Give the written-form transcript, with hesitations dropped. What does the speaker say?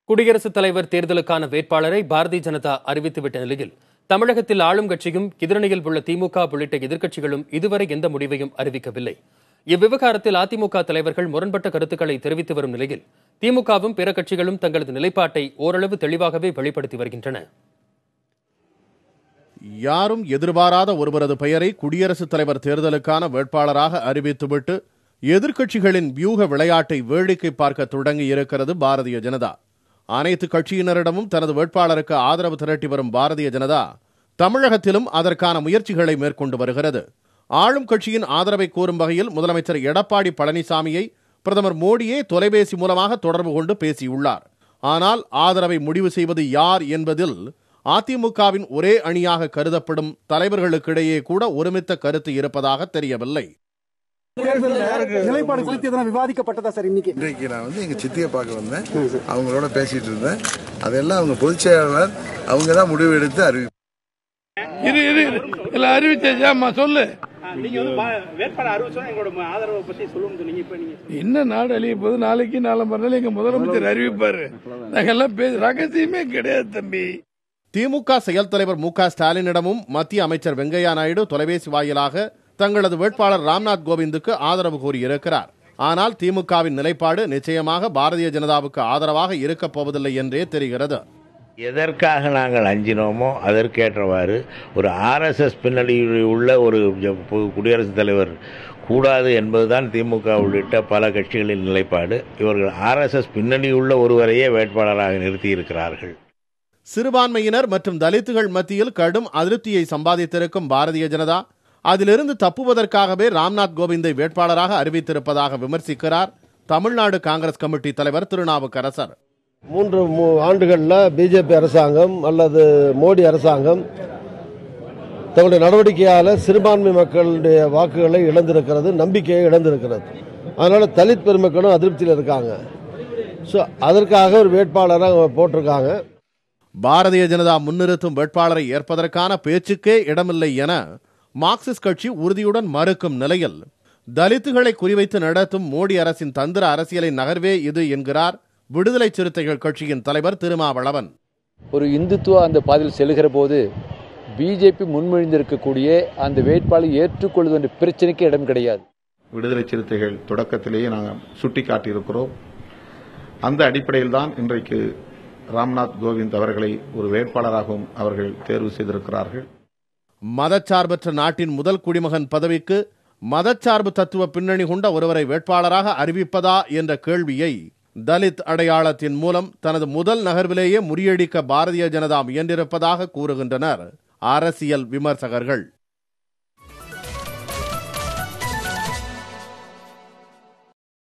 குடியரசுத் தலைவர் தேர்தலுக்கான வேட்பாளரை பாரதிய ஜனதா அறிவித்துவிட்ட நிலையில் தமிழகத்தில் ஆளும் கட்சியும் எதிரணியில் உள்ள திமுக உள்ளிட்ட எதிர்க்கட்சிகளும் இதுவரை எந்த முடிவையும் அறிவிக்கவில்லை. இவ்விவகாரத்தில் அதிமுக தலைவர்கள் முரண்பட்ட கருத்துக்களை தெரிவித்து வரும் நிலையில் திமுகவும் பிற கட்சிகளும் தங்களது நிலைப்பாட்டை ஓரளவு தெளிவாகவே வெளிப்படுத்தி வருகின்றன. யாரும் எதிர்பாராத ஒருவரது பெயரை குடியரசுத் தலைவர் தேர்தலுக்கான வேட்பாளராக அறிவித்துவிட்டு எதிர்க்கட்சிகளின் வியூக விளையாட்டை வேடிக்கை பார்க்க தொடங்கி இருக்கிறது பாரதிய ஜனதா. அனைத்து கட்சியினரிடமும் தனது வேட்பாளருக்கு ஆதரவு திரட்டி வரும் பாரதிய ஜனதா தமிழகத்திலும் அதற்கான முயற்சிகளை மேற்கொண்டு வருகிறது. ஆளும் கட்சியின் ஆதரவை கோரும் வகையில் முதலமைச்சர் எடப்பாடி பழனிசாமியை பிரதமர் மோடியே தொலைபேசி மூலமாக தொடர்பு கொண்டு பேசியுள்ளார். ஆனால் ஆதரவை முடிவு செய்வது யார் என்பதில் அதிமுகவின் ஒரே அணியாக கருதப்படும் தலைவர்களுக்கிடையே கூட ஒருமித்த கருத்து இருப்பதாக தெரியவில்லை. நிலைப்பாடு குறித்து எதனா விவாதிக்கப்பட்டதா சார்? இன்றைக்கு நான் எங்க சித்தியை பார்க்க வந்தேன், அவங்களோட பேசிட்டு இருந்தேன். அதெல்லாம் அவங்க பொதுச் செயலாளர் அவங்க தான் முடிவு எடுத்து அறிவிச்சாமா சொல்லு. என்ன நாடு அழிய போது நாளைக்கு நாளை மறுநாள் எங்க முதலமைச்சர் அறிவிப்பாரு. நாங்கெல்லாம் ரகசியமே கிடையாது தம்பி. திமுக செயல் தலைவர் மு.க. ஸ்டாலினிடமும் மத்திய அமைச்சர் வெங்கையா நாயுடு தொலைபேசி வாயிலாக தங்களது வேட்பாளர் ராம்நாத் கோவிந்துக்கு ஆதரவு கோரியிருக்கிறார். ஆனால் திமுகவின் நிலைப்பாடு நிச்சயமாக பாரதிய ஜனதாவுக்கு ஆதரவாக இருக்கப் போவதில்லை என்றே தெரிகிறது. எதற்காக நாங்கள் அஞ்சினோமோ அதற்கேற்றவாறு ஒரு ஆர்எஸ்எஸ் பின்னணியில் உள்ள ஒரு குடியரசுத் தலைவர் கூடாது என்பதுதான் திமுக உள்ளிட்ட பல கட்சிகளின் நிலைப்பாடு. இவர்கள் ஆர்எஸ்எஸ் பின்னணியுள்ள ஒருவரையே வேட்பாளராக நிறுத்தியிருக்கிறார்கள். சிறுபான்மையினர் மற்றும் தலித்துகள் மத்தியில் கடும் அதிருப்தியை சம்பாதித்திருக்கும் பாரதிய ஜனதா அதிலிருந்து தப்புவதற்காகவே ராம்நாத் கோவிந்தை வேட்பாளராக அறிவித்திருப்பதாக விமர்சிக்கிறார் தமிழ்நாடு காங்கிரஸ் கமிட்டி தலைவர் திருநாவுக்கரசர். 3 ஆண்டுகளில் பிஜேபி அரசாங்கம் அல்லது மோடி அரசாங்கம் தங்களுடைய நடவடிக்கையால் சிறுபான்மை மக்களுடைய வாக்குகளை இழந்திருக்கிறது, நம்பிக்கையை இழந்திருக்கிறது. அதனால தலித் பெருமக்களும் அதிருப்தியில் இருக்காங்க. ஸோ அதற்காக ஒரு வேட்பாளராக போட்டிருக்காங்க. பாரதிய ஜனதா முன்னிறுத்தும் வேட்பாளரை ஏற்பதற்கான பேச்சுக்கே இடமில்லை என மார்க்சிஸ்ட் கட்சி உறுதியுடன் மறுக்கும் நிலையில் தலித்துகளை குறிவைத்து நடத்தும் மோடி அரசின் தந்திர அரசியலின் நகர்வே இது என்கிறார் விடுதலை சிறுத்தைகள் கட்சியின் தலைவர் திருமாவளவன். ஒரு இந்துத்துவ அந்த பாதையில் செல்கிற போது பிஜேபி முன்மொழிந்திருக்கக்கூடிய அந்த வேட்பாளரை ஏற்றுக்கொள்வது என்ற பிரச்சனைக்கு இடம் கிடையாது. விடுதலை சிறுத்தைகள் தொடக்கத்திலேயே நாங்கள் சுட்டிக்காட்டியிருக்கிறோம். அந்த அடிப்படையில் தான் இன்றைக்கு ராம்நாத் கோவிந்த் அவர்களை ஒரு வேட்பாளராகவும் அவர்கள் தேர்வு செய்திருக்கிறார்கள். மதச்சார்பற்ற நாட்டின் முதல் குடிமகன் பதவிக்கு மதச்சார்பு தத்துவ பின்னணி கொண்ட ஒருவரை வேட்பாளராக அறிவிப்பதா என்ற கேள்வியை தலித் அடையாளத்தின் மூலம் தனது முதல் நகர்விலேயே முறியடிக்க பாரதிய ஜனதா முயன்றிருப்பதாக கூறுகின்றனர் அரசியல் விமர்சகர்கள்.